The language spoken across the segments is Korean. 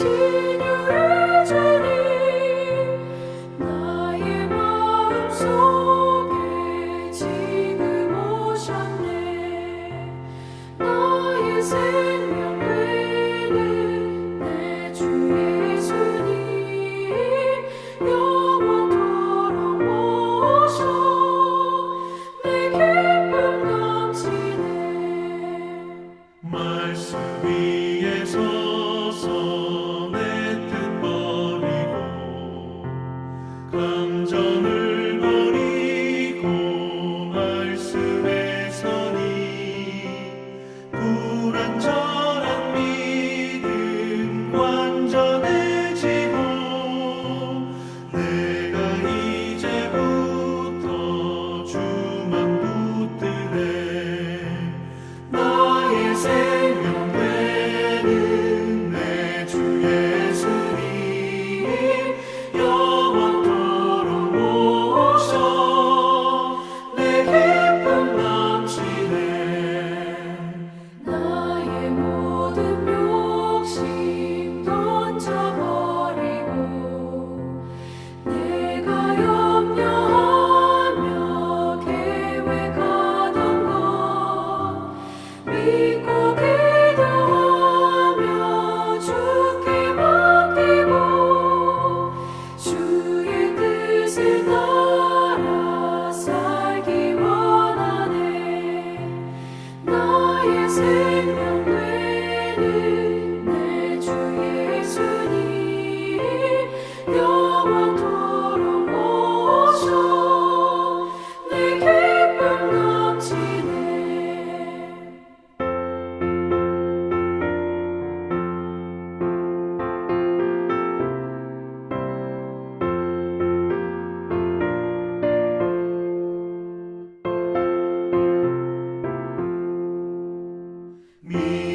신유의 주님 나의 마음속에 지금 오셨네. 나의 생명 되는 내 주 예수님 영원토록 모셔 내 기쁨 넘치네. 말씀 위에 서서 내 뜻 버리고 감정을 버리고 말씀에 서니 불완전한 믿음 완전해지고 내가 이제부터 주만 붙드네. 나의 생명 되는 내 주 예수님 영원토록 모셔 내 기쁨 넘치네. 나의 모든 욕심 던져버리고 내가 염려하며 계획하던 것 믿고 기도하며 주께 맡기고 주의 뜻을 따라 살기 원하네. 나의 생명 되는 내 주 예수님 영원토록 모셔 내 기쁨 넘치네.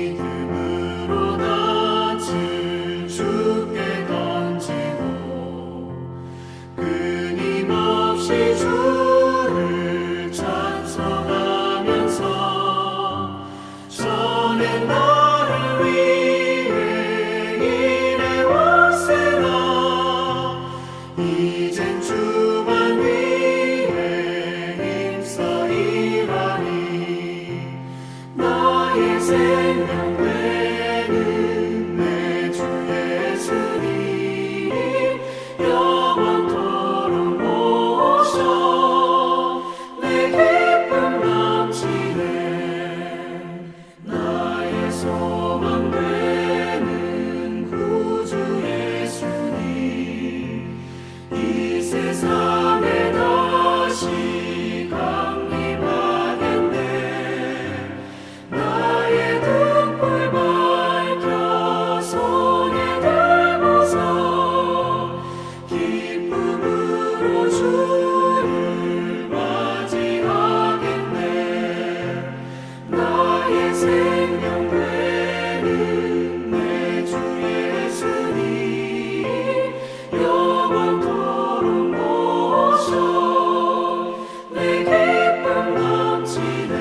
믿음으로 낯을 주께 던지고 끊임없이 주를 찬송하면서 전에 나를 위해 일해왔으나 이젠 주만 위해 힘써 일하리. 나의 생명 되는 내 주 예수님 영원토록 모셔 내 기쁨 넘치네. 나의 소망 되는 구주 예수님 이 세상에 다시 강림하겠네. 나의 등불 밝혀 손에 들고서 기쁨으로 주를 맞이하겠네. 나의 생명 되는 내 주 예수님 영원토록 모셔 내 기쁨 넘치네.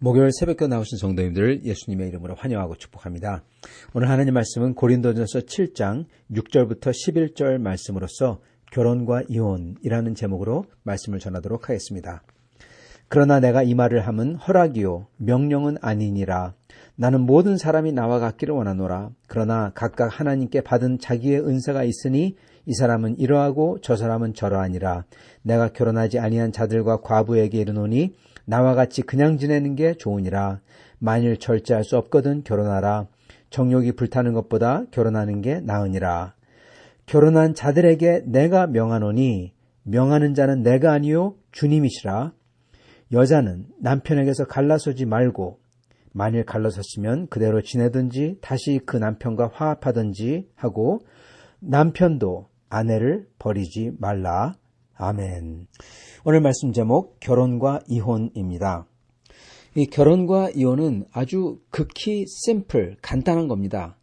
목요일 새벽교 나오신 성도님들 예수님의 이름으로 환영하고 축복합니다. 오늘 하나님 말씀은 고린도전서 7장 6절부터 11절 말씀으로서 결혼과 이혼이라는 제목으로 말씀을 전하도록 하겠습니다. 그러나 내가 이 말을 함은 허락이요 명령은 아니니라. 나는 모든 사람이 나와 같기를 원하노라. 그러나 각각 하나님께 받은 자기의 은사가 있으니 이 사람은 이러하고 저 사람은 저러하니라. 내가 결혼하지 아니한 자들과 과부에게 이르노니 나와 같이 그냥 지내는 게 좋으니라. 만일 절제할 수 없거든 결혼하라. 정욕이 불타는 것보다 결혼하는 게 나으니라. 결혼한 자들에게 내가 명하노니 명하는 자는 내가 아니요 주님이시라. 여자는 남편에게서 갈라서지 말고 만일 갈라섰으면 그대로 지내든지 다시 그 남편과 화합하든지 하고 남편도 아내를 버리지 말라. 아멘. 오늘 말씀 제목 결혼과 이혼입니다. 이 결혼과 이혼은 아주 극히 심플, 간단한 겁니다.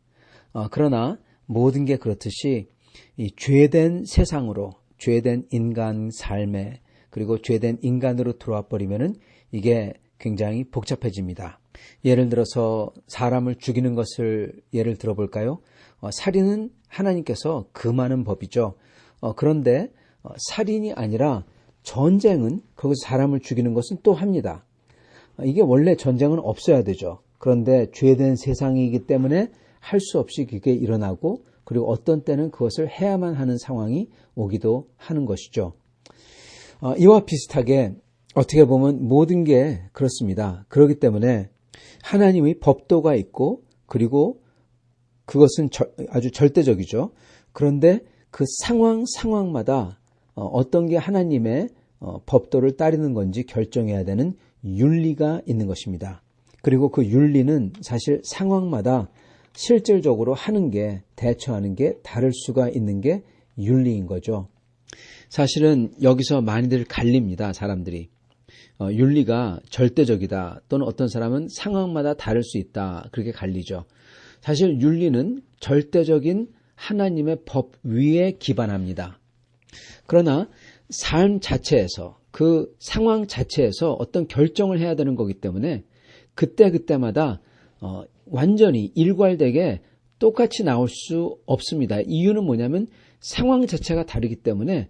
그러나 모든 게 그렇듯이 이 죄된 세상으로, 죄된 인간 삶에, 그리고 죄된 인간으로 들어와 버리면은 이게 굉장히 복잡해집니다. 예를 들어서 사람을 죽이는 것을 예를 들어볼까요? 살인은 하나님께서 금하는 법이죠. 그런데 살인이 아니라 전쟁은 거기서 사람을 죽이는 것은 또 합니다. 이게 원래 전쟁은 없어야 되죠. 그런데 죄된 세상이기 때문에 할 수 없이 그게 일어나고 그리고 어떤 때는 그것을 해야만 하는 상황이 오기도 하는 것이죠. 이와 비슷하게 어떻게 보면 모든 게 그렇습니다. 그렇기 때문에 하나님의 법도가 있고 그리고 그것은 아주 절대적이죠. 그런데 그 상황마다 어떤 게 하나님의 법도를 따르는 건지 결정해야 되는 윤리가 있는 것입니다. 그리고 그 윤리는 사실 상황마다 실질적으로 하는 게, 대처하는 게 다를 수가 있는 게 윤리인 거죠. 사실은 여기서 많이들 갈립니다, 사람들이. 윤리가 절대적이다 또는 어떤 사람은 상황마다 다를 수 있다 그렇게 갈리죠. 사실 윤리는 절대적인 하나님의 법 위에 기반합니다. 그러나 삶 자체에서 그 상황 자체에서 어떤 결정을 해야 되는 거기 때문에 그때마다 완전히 일괄되게 똑같이 나올 수 없습니다. 이유는 뭐냐면 상황 자체가 다르기 때문에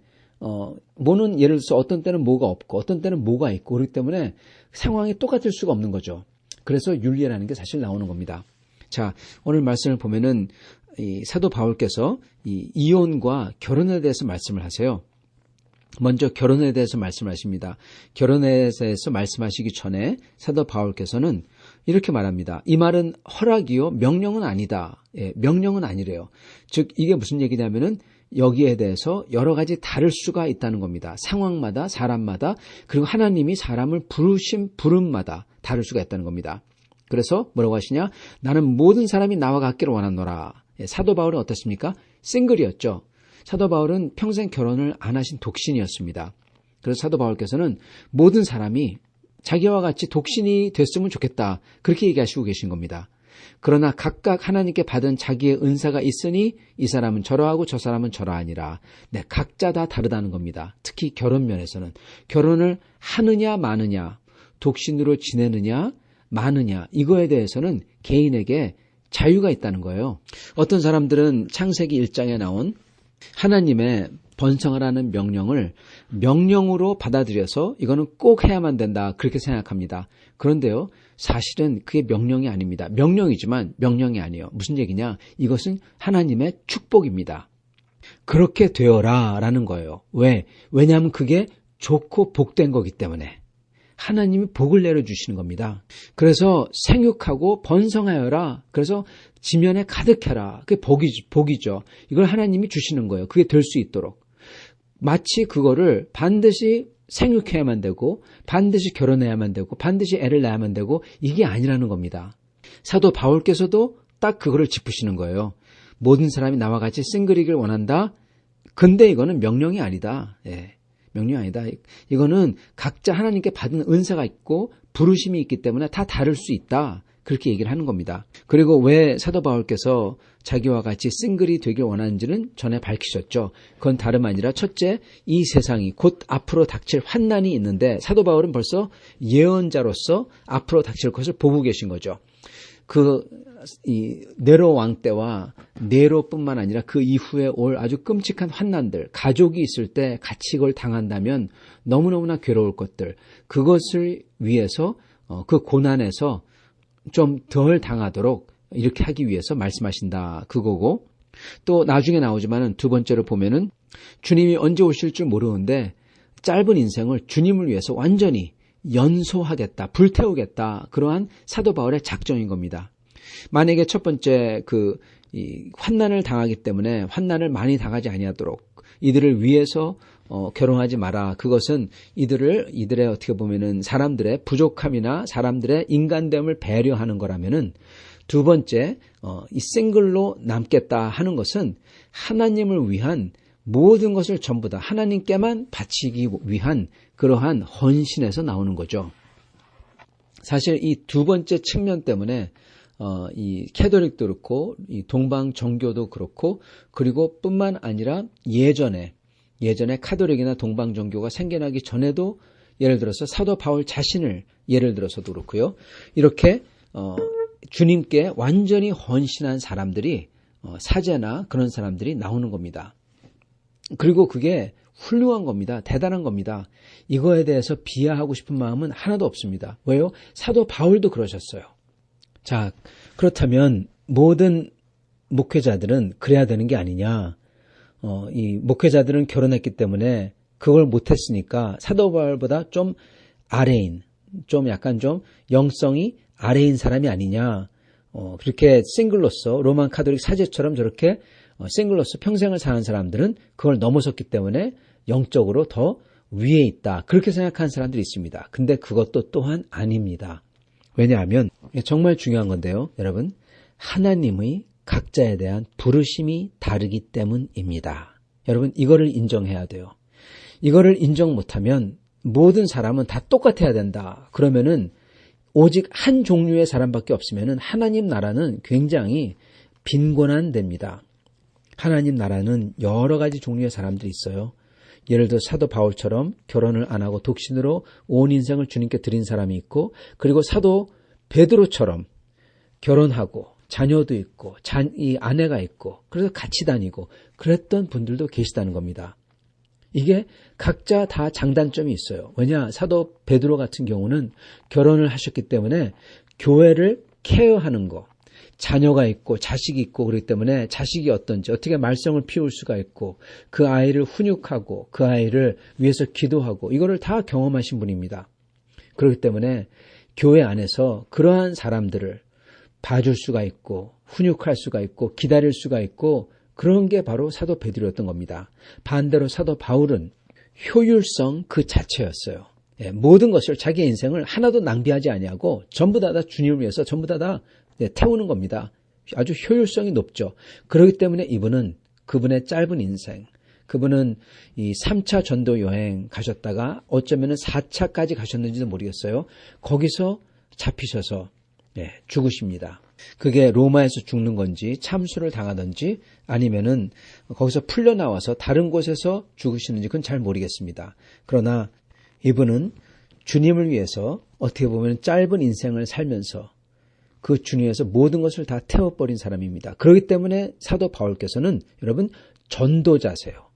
뭐는 예를 들어서 어떤 때는 뭐가 없고 어떤 때는 뭐가 있고 그렇기 때문에 상황이 똑같을 수가 없는 거죠. 그래서 윤리라는 게 사실 나오는 겁니다. 자, 오늘 말씀을 보면은 이 사도 바울께서 이 이혼과 결혼에 대해서 말씀을 하세요. 먼저 결혼에 대해서 말씀하십니다. 결혼에 대해서 말씀하시기 전에 사도 바울께서는 이렇게 말합니다. 이 말은 허락이요 명령은 아니다. 명령은 아니래요. 즉 이게 무슨 얘기냐면은 여기에 대해서 여러 가지 다를 수가 있다는 겁니다. 상황마다 사람마다 그리고 하나님이 사람을 부르신 부름마다 다를 수가 있다는 겁니다. 그래서 뭐라고 하시냐? 나는 모든 사람이 나와 같기를 원하노라. 사도 바울은 어떻습니까? 싱글이었죠. 사도 바울은 평생 결혼을 안 하신 독신이었습니다. 그래서 사도 바울께서는 모든 사람이 자기와 같이 독신이 됐으면 좋겠다. 그렇게 얘기하시고 계신 겁니다. 그러나 각각 하나님께 받은 자기의 은사가 있으니 이 사람은 저러하고 저 사람은 저러하니라. 네, 각자 다 다르다는 겁니다. 특히 결혼 면에서는 결혼을 하느냐 마느냐, 독신으로 지내느냐 마느냐 이거에 대해서는 개인에게 자유가 있다는 거예요. 어떤 사람들은 창세기 1장에 나온 하나님의 번성하라는 명령을 명령으로 받아들여서 이거는 꼭 해야만 된다 그렇게 생각합니다. 그런데요, 사실은 그게 명령이 아닙니다. 명령이지만 명령이 아니에요. 무슨 얘기냐? 이것은 하나님의 축복입니다. 그렇게 되어라 라는 거예요. 왜? 왜냐하면 그게 좋고 복된 거기 때문에 하나님이 복을 내려주시는 겁니다. 그래서 생육하고 번성하여라. 그래서 지면에 가득해라. 그게 복이죠. 이걸 하나님이 주시는 거예요. 그게 될 수 있도록. 마치 그거를 반드시 생육해야만 되고 반드시 결혼해야만 되고 반드시 애를 낳아야만 되고 이게 아니라는 겁니다. 사도 바울께서도 딱 그거를 짚으시는 거예요. 모든 사람이 나와 같이 싱글이길 원한다. 근데 이거는 명령이 아니다. 명령이 아니다. 이거는 각자 하나님께 받은 은사가 있고 부르심이 있기 때문에 다 다를 수 있다. 그렇게 얘기를 하는 겁니다. 그리고 왜 사도 바울께서 자기와 같이 싱글이 되길 원하는지는 전에 밝히셨죠. 그건 다름 아니라 첫째, 이 세상이 곧 앞으로 닥칠 환난이 있는데 사도 바울은 벌써 예언자로서 앞으로 닥칠 것을 보고 계신 거죠. 이 네로 왕 때와 네로뿐만 아니라 그 이후에 올 아주 끔찍한 환난들, 가족이 있을 때 같이 이걸 당한다면 너무너무나 괴로울 것들, 그것을 위해서 그 고난에서 좀 덜 당하도록 이렇게 하기 위해서 말씀하신다 그거고, 또 나중에 나오지만은 두 번째로 보면은 주님이 언제 오실 줄 모르는데 짧은 인생을 주님을 위해서 완전히 연소하겠다, 불태우겠다, 그러한 사도 바울의 작정인 겁니다. 만약에 첫 번째 이 환난을 당하기 때문에 환난을 많이 당하지 아니하도록 이들을 위해서 결혼하지 마라. 그것은 이들의 어떻게 보면은 사람들의 부족함이나 사람들의 인간됨을 배려하는 거라면은, 두 번째 이 싱글로 남겠다 하는 것은 하나님을 위한 모든 것을 전부 다 하나님께만 바치기 위한 그러한 헌신에서 나오는 거죠. 사실 이 두 번째 측면 때문에 이 캐톨릭도 그렇고 이 동방 정교도 그렇고, 그리고 뿐만 아니라 예전에 카톨릭이나 동방 정교가 생겨나기 전에도 예를 들어서 사도 바울 자신을 예를 들어서도 그렇고요. 이렇게 주님께 완전히 헌신한 사람들이 사제나 그런 사람들이 나오는 겁니다. 그리고 그게 훌륭한 겁니다. 대단한 겁니다. 이거에 대해서 비하하고 싶은 마음은 하나도 없습니다. 왜요? 사도 바울도 그러셨어요. 자, 그렇다면 모든 목회자들은 그래야 되는 게 아니냐. 이 목회자들은 결혼했기 때문에 그걸 못했으니까 사도 바울보다 좀 아래인, 좀 약간 좀 영성이 아래인 사람이 아니냐. 그렇게 싱글로서 로만 카톨릭 사제처럼 저렇게 싱글로서 평생을 사는 사람들은 그걸 넘어섰기 때문에 영적으로 더 위에 있다. 그렇게 생각하는 사람들이 있습니다. 근데 그것도 또한 아닙니다. 왜냐하면 정말 중요한 건데요. 여러분, 하나님의 각자에 대한 부르심이 다르기 때문입니다. 여러분, 이거를 인정해야 돼요. 이거를 인정 못하면 모든 사람은 다 똑같아야 된다. 그러면은 오직 한 종류의 사람밖에 없으면은 하나님 나라는 굉장히 빈곤한 데입니다. 하나님 나라는 여러 가지 종류의 사람들이 있어요. 예를 들어 사도 바울처럼 결혼을 안 하고 독신으로 온 인생을 주님께 드린 사람이 있고, 그리고 사도 베드로처럼 결혼하고 자녀도 있고 이 아내가 있고 그래서 같이 다니고 그랬던 분들도 계시다는 겁니다. 이게 각자 다 장단점이 있어요. 왜냐, 사도 베드로 같은 경우는 결혼을 하셨기 때문에 교회를 케어하는 거, 자녀가 있고 자식이 있고 그렇기 때문에 자식이 어떤지 어떻게 말썽을 피울 수가 있고 그 아이를 훈육하고 그 아이를 위해서 기도하고 이거를 다 경험하신 분입니다. 그렇기 때문에 교회 안에서 그러한 사람들을 봐줄 수가 있고 훈육할 수가 있고 기다릴 수가 있고 그런 게 바로 사도 베드로였던 겁니다. 반대로 사도 바울은 효율성 그 자체였어요. 모든 것을 자기의 인생을 하나도 낭비하지 아니하고 전부 다 주님을 위해서 전부 다 태우는 겁니다. 아주 효율성이 높죠. 그렇기 때문에 이분은 그분의 짧은 인생, 그분은 이 3차 전도 여행 가셨다가 어쩌면 4차까지 가셨는지도 모르겠어요. 거기서 잡히셔서 죽으십니다. 그게 로마에서 죽는 건지 참수를 당하든지 아니면은 거기서 풀려나와서 다른 곳에서 죽으시는지 그건 잘 모르겠습니다. 그러나 이분은 주님을 위해서 어떻게 보면 짧은 인생을 살면서 그 주님에서 모든 것을 다 태워버린 사람입니다. 그렇기 때문에 사도 바울께서는 여러분 전도자세요.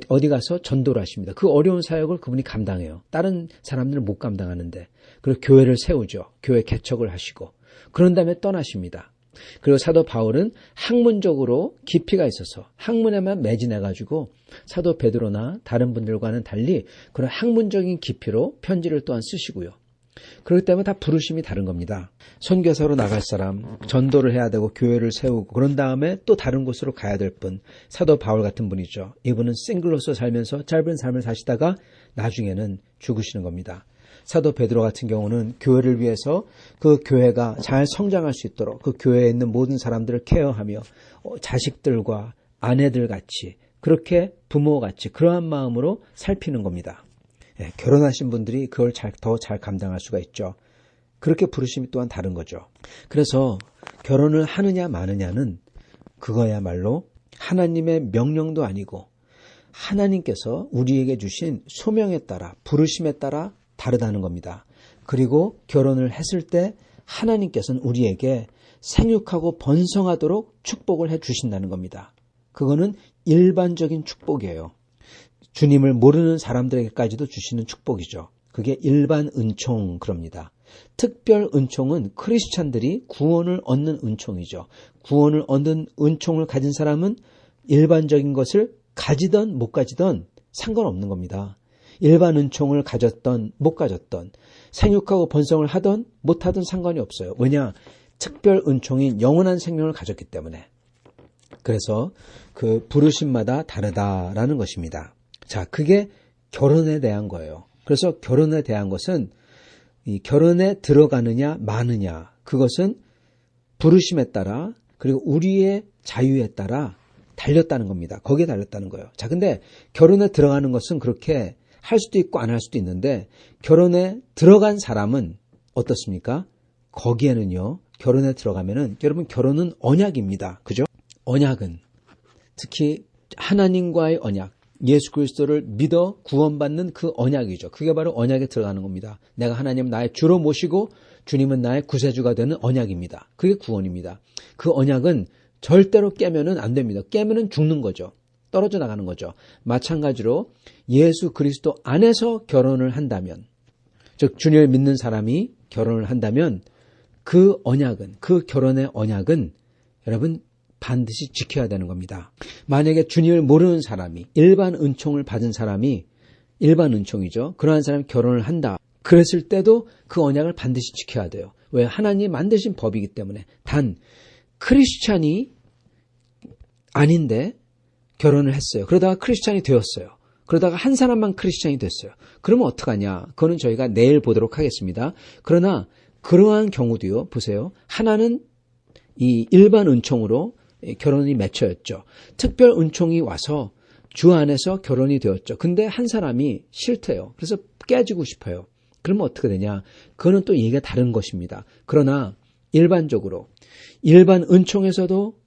어디 가서 전도를 하십니다. 그 어려운 사역을 그분이 감당해요. 다른 사람들은 못 감당하는데. 그리고 교회를 세우죠. 교회 개척을 하시고. 그런 다음에 떠나십니다. 그리고 사도 바울은 학문적으로 깊이가 있어서 학문에만 매진해가지고 사도 베드로나 다른 분들과는 달리 그런 학문적인 깊이로 편지를 또한 쓰시고요. 그렇기 때문에 다 부르심이 다른 겁니다. 선교사로 나갈 사람, 전도를 해야 되고 교회를 세우고 그런 다음에 또 다른 곳으로 가야 될 분, 사도 바울 같은 분이죠. 이분은 싱글로서 살면서 짧은 삶을 사시다가 나중에는 죽으시는 겁니다. 사도 베드로 같은 경우는 교회를 위해서 그 교회가 잘 성장할 수 있도록 그 교회에 있는 모든 사람들을 케어하며 자식들과 아내들 같이 그렇게 부모같이 그러한 마음으로 살피는 겁니다. 결혼하신 분들이 그걸 더 잘 감당할 수가 있죠. 그렇게 부르심이 또한 다른 거죠. 그래서 결혼을 하느냐 마느냐는 그거야말로 하나님의 명령도 아니고 하나님께서 우리에게 주신 소명에 따라 부르심에 따라 다르다는 겁니다. 그리고 결혼을 했을 때 하나님께서는 우리에게 생육하고 번성하도록 축복을 해 주신다는 겁니다. 그거는 일반적인 축복이에요. 주님을 모르는 사람들에게까지도 주시는 축복이죠. 그게 일반 은총 그럽니다. 특별 은총은 크리스찬들이 구원을 얻는 은총이죠. 구원을 얻는 은총을 가진 사람은 일반적인 것을 가지던 못 가지던 상관없는 겁니다. 일반 은총을 가졌던 못 가졌던 생육하고 번성을 하던 못하던 상관이 없어요. 왜냐? 특별 은총인 영원한 생명을 가졌기 때문에. 그래서 그 부르심마다 다르다라는 것입니다. 자, 그게 결혼에 대한 거예요. 그래서 결혼에 대한 것은 이 결혼에 들어가느냐 마느냐 그것은 부르심에 따라 그리고 우리의 자유에 따라 달렸다는 겁니다. 거기에 달렸다는 거예요. 자, 근데 결혼에 들어가는 것은 그렇게 할 수도 있고 안 할 수도 있는데 결혼에 들어간 사람은 어떻습니까? 거기에는요. 결혼에 들어가면은 여러분 결혼은 언약입니다. 그죠? 언약은 특히 하나님과의 언약, 예수 그리스도를 믿어 구원받는 그 언약이죠. 그게 바로 언약에 들어가는 겁니다. 내가 하나님 나의 주로 모시고 주님은 나의 구세주가 되는 언약입니다. 그게 구원입니다. 그 언약은 절대로 깨면은 안 됩니다. 깨면은 죽는 거죠. 떨어져 나가는 거죠. 마찬가지로 예수 그리스도 안에서 결혼을 한다면, 즉 주님을 믿는 사람이 결혼을 한다면 그 언약은, 그 결혼의 언약은 여러분 반드시 지켜야 되는 겁니다. 만약에 주님을 모르는 사람이, 일반 은총을 받은 사람이, 일반 은총이죠. 그러한 사람이 결혼을 한다. 그랬을 때도 그 언약을 반드시 지켜야 돼요. 왜? 하나님이 만드신 법이기 때문에. 단 크리스찬이 아닌데 결혼을 했어요. 그러다가 크리스찬이 되었어요. 그러다가 한 사람만 크리스찬이 됐어요. 그러면 어떡하냐? 그거는 저희가 내일 보도록 하겠습니다. 그러나 그러한 경우도요. 보세요. 하나는 이 일반 은총으로 결혼이 맺혀졌죠. 특별 은총이 와서 주 안에서 결혼이 되었죠. 근데 한 사람이 싫대요. 그래서 깨지고 싶어요. 그러면 어떻게 되냐? 그거는 또 얘기가 다른 것입니다. 그러나 일반적으로 일반 은총에서도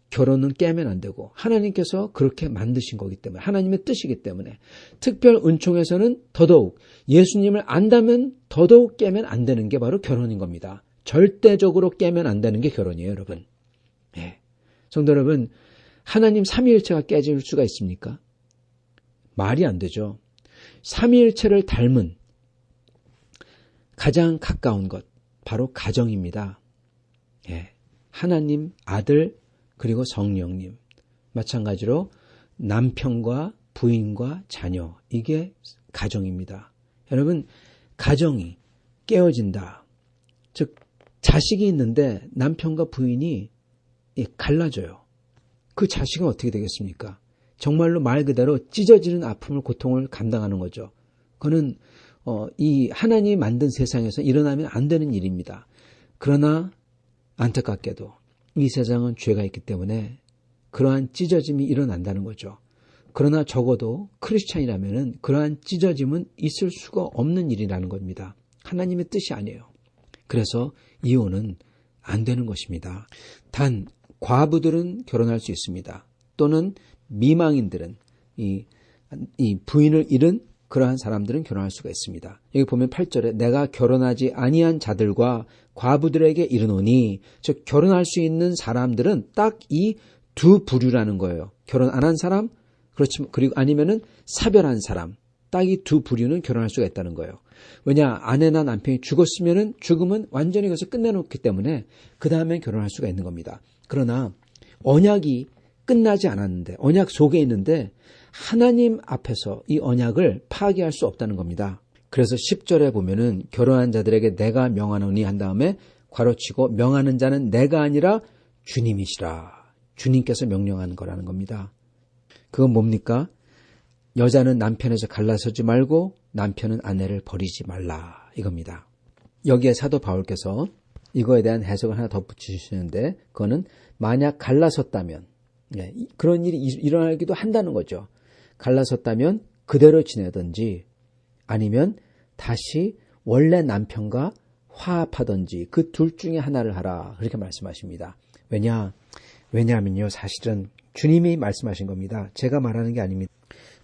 결혼은 깨면 안 되고 하나님께서 그렇게 만드신 거기 때문에, 하나님의 뜻이기 때문에, 특별 은총에서는 더더욱 예수님을 안다면 더더욱 깨면 안 되는 게 바로 결혼인 겁니다. 절대적으로 깨면 안 되는 게 결혼이에요, 여러분. 예. 성도 여러분, 하나님 삼위일체가 깨질 수가 있습니까? 말이 안 되죠. 삼위일체를 닮은 가장 가까운 것, 바로 가정입니다. 예. 하나님, 아들, 그리고 성령님. 마찬가지로 남편과 부인과 자녀. 이게 가정입니다. 여러분, 가정이 깨어진다. 즉, 자식이 있는데 남편과 부인이 갈라져요. 그 자식은 어떻게 되겠습니까? 정말로 말 그대로 찢어지는 아픔을, 고통을 감당하는 거죠. 그거는 이 하나님이 만든 세상에서 일어나면 안 되는 일입니다. 그러나 안타깝게도 이 세상은 죄가 있기 때문에 그러한 찢어짐이 일어난다는 거죠. 그러나 적어도 크리스찬이라면 그러한 찢어짐은 있을 수가 없는 일이라는 겁니다. 하나님의 뜻이 아니에요. 그래서 이혼은 안 되는 것입니다. 단 과부들은 결혼할 수 있습니다. 또는 미망인들은 이 부인을 잃은 그러한 사람들은 결혼할 수가 있습니다. 여기 보면 8절에 내가 결혼하지 아니한 자들과 과부들에게 이르노니, 즉 결혼할 수 있는 사람들은 딱 이 두 부류라는 거예요. 결혼 안 한 사람, 그렇지만 그리고 아니면은 사별한 사람, 딱 이 두 부류는 결혼할 수가 있다는 거예요. 왜냐, 아내나 남편이 죽었으면은 죽음은 완전히 거기서 끝내놓기 때문에 그 다음에 결혼할 수가 있는 겁니다. 그러나 언약이 끝나지 않았는데, 언약 속에 있는데 하나님 앞에서 이 언약을 파기할 수 없다는 겁니다. 그래서 10절에 보면은 결혼한 자들에게 내가 명하노니 한 다음에 괄호치고 명하는 자는 내가 아니라 주님이시라. 주님께서 명령하는 거라는 겁니다. 그건 뭡니까? 여자는 남편에서 갈라서지 말고 남편은 아내를 버리지 말라, 이겁니다. 여기에 사도 바울께서 이거에 대한 해석을 하나 덧붙이시는데, 그거는 만약 갈라섰다면, 그런 일이 일어나기도 한다는 거죠. 갈라섰다면 그대로 지내든지 아니면 다시 원래 남편과 화합하든지 그 둘 중에 하나를 하라, 그렇게 말씀하십니다. 왜냐하면요, 사실은 주님이 말씀하신 겁니다. 제가 말하는 게 아닙니다.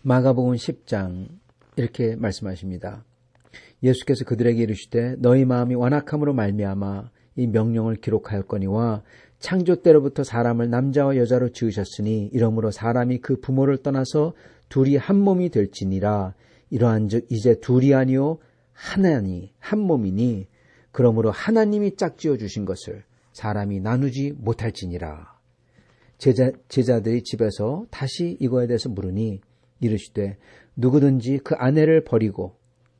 마가복음 10장 이렇게 말씀하십니다. 예수께서 그들에게 이르시되 너희 마음이 완악함으로 말미암아 이 명령을 기록하였거니와 창조 때로부터 사람을 남자와 여자로 지으셨으니 이러므로 사람이 그 부모를 떠나서 둘이 한 몸이 될지니라. 이러한즉 이제 둘이 아니요 하나니 한 몸이니 그러므로 하나님이 짝지어 주신 것을 사람이 나누지 못할지니라. 제자들이 집에서 다시 이거에 대해서 물으니 이르시되 누구든지 그 아내를 버리고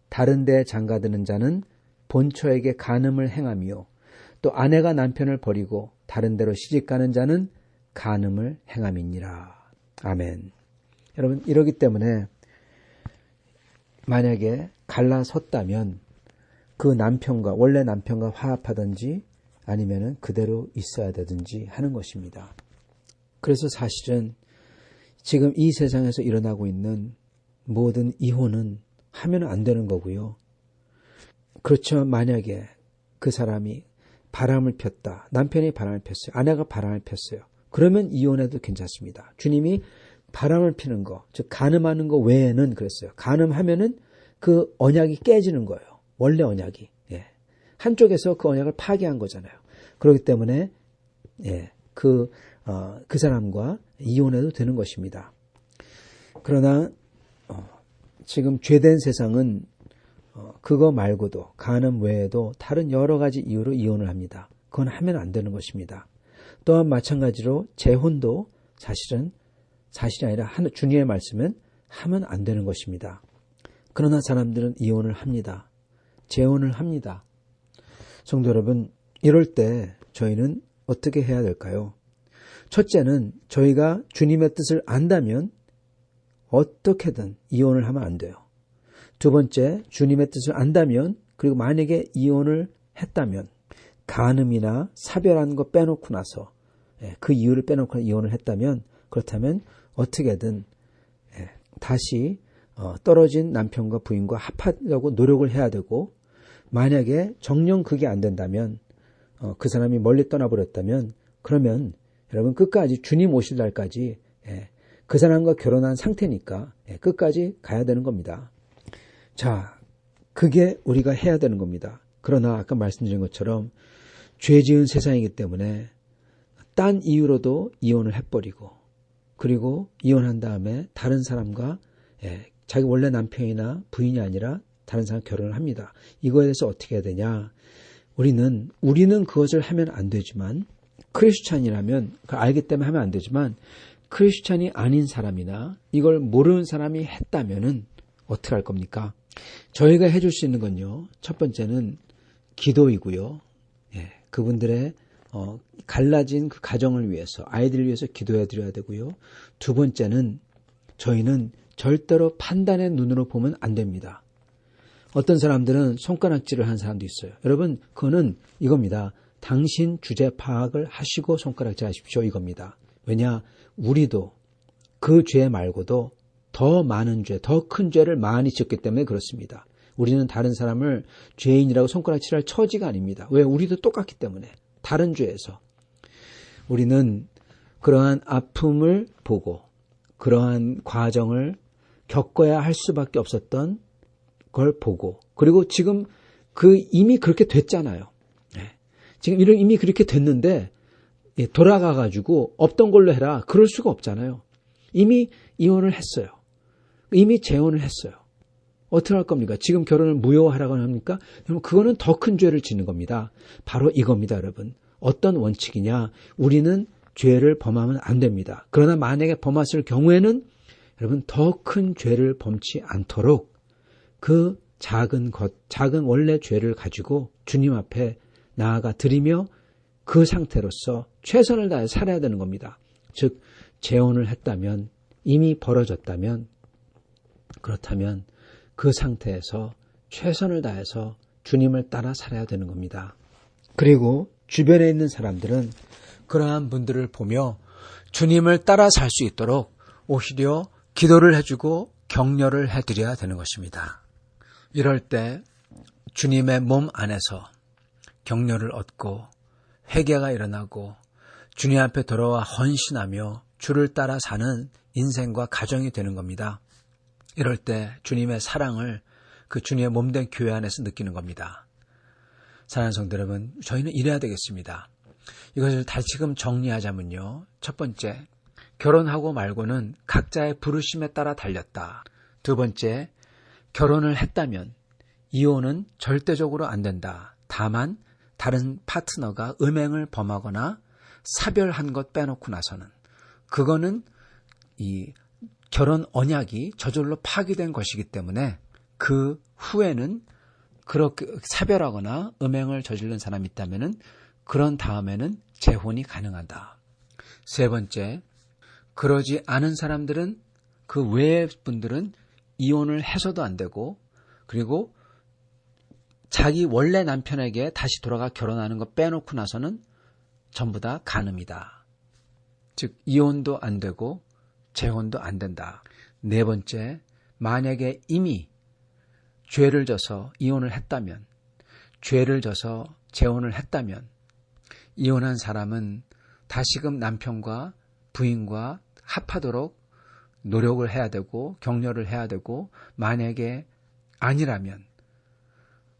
다른 데 장가드는 자는 본처에게 간음을 행하며 또 아내가 남편을 버리고 다른 데로 시집가는 자는 간음을 행함이니라. 아멘. 여러분, 이러기 때문에 만약에 갈라섰다면 그 남편과 원래 남편과 화합하든지 아니면은 그대로 있어야 되든지 하는 것입니다. 그래서 사실은 지금 이 세상에서 일어나고 있는 모든 이혼은 하면 안 되는 거고요. 그렇지만 만약에 그 사람이 바람을 폈다. 남편이 바람을 폈어요. 아내가 바람을 폈어요. 그러면 이혼해도 괜찮습니다. 주님이 바람을 피는 거, 즉 간음하는 거 외에는 그랬어요. 간음하면은 그 언약이 깨지는 거예요. 원래 언약이. 예. 한쪽에서 그 언약을 파괴한 거잖아요. 그렇기 때문에 예, 그 사람과 이혼해도 되는 것입니다. 그러나 지금 죄된 세상은 그거 말고도 간음 외에도 다른 여러 가지 이유로 이혼을 합니다. 그건 하면 안 되는 것입니다. 또한 마찬가지로 재혼도 사실이 아니라 주님의 말씀은 하면 안 되는 것입니다. 그러나 사람들은 이혼을 합니다. 재혼을 합니다. 성도 여러분, 이럴 때 저희는 어떻게 해야 될까요? 첫째는 저희가 주님의 뜻을 안다면 어떻게든 이혼을 하면 안 돼요. 두 번째, 주님의 뜻을 안다면, 그리고 만약에 이혼을 했다면 간음이나 사별하는 거 빼놓고 나서 그 이유를 빼놓고 이혼을 했다면, 그렇다면 어떻게든 다시 떨어진 남편과 부인과 합하려고 노력을 해야 되고, 만약에 정녕 그게 안 된다면, 그 사람이 멀리 떠나버렸다면, 그러면 여러분 끝까지 주님 오실 날까지 그 사람과 결혼한 상태니까 끝까지 가야 되는 겁니다. 자, 그게 우리가 해야 되는 겁니다. 그러나 아까 말씀드린 것처럼 죄 지은 세상이기 때문에 딴 이유로도 이혼을 해버리고, 그리고 이혼한 다음에 다른 사람과 자기 원래 남편이나 부인이 아니라 다른 사람 결혼을 합니다. 이거에 대해서 어떻게 해야 되냐? 우리는 그것을 하면 안 되지만, 크리스찬이라면 알기 때문에 하면 안 되지만, 크리스찬이 아닌 사람이나 이걸 모르는 사람이 했다면은 어떻게 할 겁니까? 저희가 해줄 수 있는 건요, 첫 번째는 기도이고요. 그분들의 갈라진 그 가정을 위해서, 아이들을 위해서 기도해 드려야 되고요. 두 번째는 저희는 절대로 판단의 눈으로 보면 안 됩니다. 어떤 사람들은 손가락질을 하는 사람도 있어요. 여러분, 그거는 이겁니다. 당신 주제 파악을 하시고 손가락질 하십시오, 이겁니다. 왜냐, 우리도 그 죄 말고도 더 많은 죄, 더 큰 죄를 많이 지었기 때문에 그렇습니다. 우리는 다른 사람을 죄인이라고 손가락질할 처지가 아닙니다. 왜? 우리도 똑같기 때문에. 다른 죄에서. 우리는 그러한 아픔을 보고 그러한 과정을 겪어야 할 수밖에 없었던 걸 보고, 그리고 지금 이미 그렇게 됐잖아요. 지금 이미 그렇게 됐는데 돌아가가지고 없던 걸로 해라, 그럴 수가 없잖아요. 이미 이혼을 했어요. 이미 재혼을 했어요. 어떻게 할 겁니까? 지금 결혼을 무효하라고 합니까? 그럼 그거는 더 큰 죄를 짓는 겁니다. 바로 이겁니다, 여러분. 어떤 원칙이냐? 우리는 죄를 범하면 안 됩니다. 그러나 만약에 범했을 경우에는 여러분 더 큰 죄를 범치 않도록 그 작은 원래 죄를 가지고 주님 앞에 나아가 드리며 그 상태로서 최선을 다해 살아야 되는 겁니다. 즉, 재혼을 했다면, 이미 벌어졌다면, 그렇다면 그 상태에서 최선을 다해서 주님을 따라 살아야 되는 겁니다. 그리고 주변에 있는 사람들은 그러한 분들을 보며 주님을 따라 살 수 있도록 오히려 기도를 해주고 격려를 해드려야 되는 것입니다. 이럴 때 주님의 몸 안에서 격려를 얻고 회개가 일어나고 주님 앞에 돌아와 헌신하며 주를 따라 사는 인생과 가정이 되는 겁니다. 이럴 때 주님의 사랑을 그 주님의 몸된 교회 안에서 느끼는 겁니다. 사랑하는 성도 여러분, 저희는 이래야 되겠습니다. 이것을 다시금 정리하자면요. 첫 번째, 결혼하고 말고는 각자의 부르심에 따라 달렸다. 두 번째, 결혼을 했다면 이혼은 절대적으로 안 된다. 다만 다른 파트너가 음행을 범하거나 사별한 것 빼놓고 나서는, 그거는 이 결혼 언약이 저절로 파기된 것이기 때문에 그 후에는 그렇게 사별하거나 음행을 저지른 사람이 있다면은 그런 다음에는 재혼이 가능하다. 세 번째, 그러지 않은 사람들은, 그 외의 분들은 이혼을 해서도 안 되고, 그리고 자기 원래 남편에게 다시 돌아가 결혼하는 거 빼놓고 나서는 전부 다 간음이다. 즉, 이혼도 안 되고 재혼도 안 된다. 네 번째, 만약에 이미 죄를 져서 이혼을 했다면, 죄를 져서 재혼을 했다면, 이혼한 사람은 다시금 남편과 부인과 합하도록 노력을 해야 되고 격려를 해야 되고, 만약에 아니라면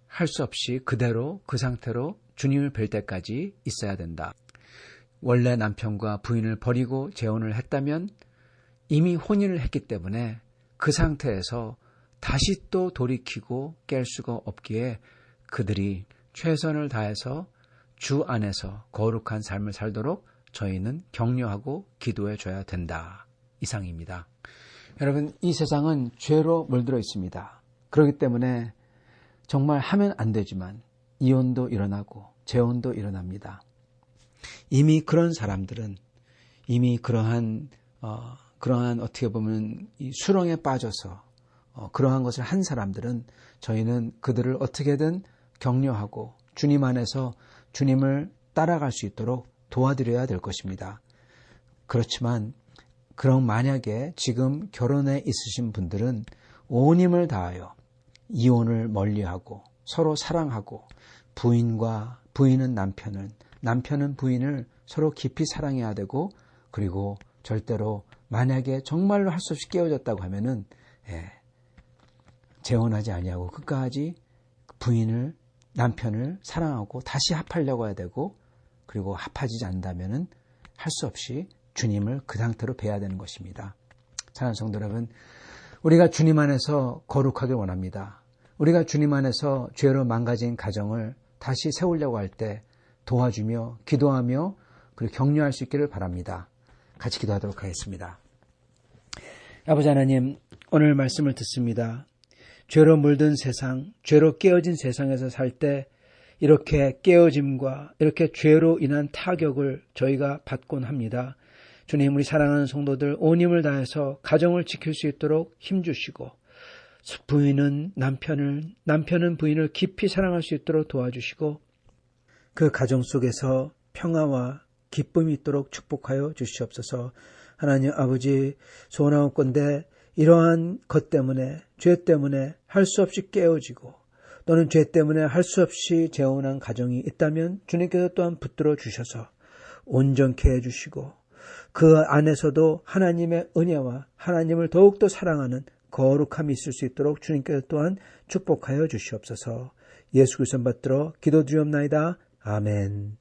할 수 없이 그대로 그 상태로 주님을 뵐 때까지 있어야 된다. 원래 남편과 부인을 버리고 재혼을 했다면 이미 혼인을 했기 때문에 그 상태에서 다시 또 돌이키고 깰 수가 없기에 그들이 최선을 다해서 주 안에서 거룩한 삶을 살도록 저희는 격려하고 기도해 줘야 된다. 이상입니다. 여러분, 이 세상은 죄로 물들어 있습니다. 그렇기 때문에 정말 하면 안 되지만 이혼도 일어나고 재혼도 일어납니다. 이미 그런 사람들은 이미 그러한 어떻게 보면 이 수렁에 빠져서 그러한 것을 한 사람들은 저희는 그들을 어떻게든 격려하고 주님 안에서 주님을 따라갈 수 있도록 도와드려야 될 것입니다. 그렇지만 그럼 만약에 지금 결혼에 있으신 분들은 온 힘을 다하여 이혼을 멀리하고 서로 사랑하고 부인은 남편은 부인을 서로 깊이 사랑해야 되고, 그리고 절대로 만약에 정말로 할 수 없이 깨어졌다고 하면은 재혼하지 아니하고 끝까지 남편을 사랑하고 다시 합하려고 해야 되고, 그리고 합하지 않는다면은 할 수 없이 주님을 그 상태로 뵈야 되는 것입니다. 사랑하는 성도 여러분, 우리가 주님 안에서 거룩하길 원합니다. 우리가 주님 안에서 죄로 망가진 가정을 다시 세우려고 할 때 도와주며 기도하며 그리고 격려할 수 있기를 바랍니다. 같이 기도하도록 하겠습니다. 아버지 하나님, 오늘 말씀을 듣습니다. 죄로 물든 세상, 죄로 깨어진 세상에서 살 때 이렇게 깨어짐과 이렇게 죄로 인한 타격을 저희가 받곤 합니다. 주님, 우리 사랑하는 성도들 온 힘을 다해서 가정을 지킬 수 있도록 힘주시고, 부인은 남편은 부인을 깊이 사랑할 수 있도록 도와주시고, 그 가정 속에서 평화와 기쁨이 있도록 축복하여 주시옵소서. 하나님 아버지, 소원하옵건대 이러한 것 때문에, 죄 때문에 할 수 없이 깨어지고 또는 죄 때문에 할 수 없이 재혼한 가정이 있다면 주님께서 또한 붙들어 주셔서 온전케 해주시고, 그 안에서도 하나님의 은혜와 하나님을 더욱더 사랑하는 거룩함이 있을 수 있도록 주님께서 또한 축복하여 주시옵소서. 예수 그리스도 받들어 기도드리옵나이다. 아멘.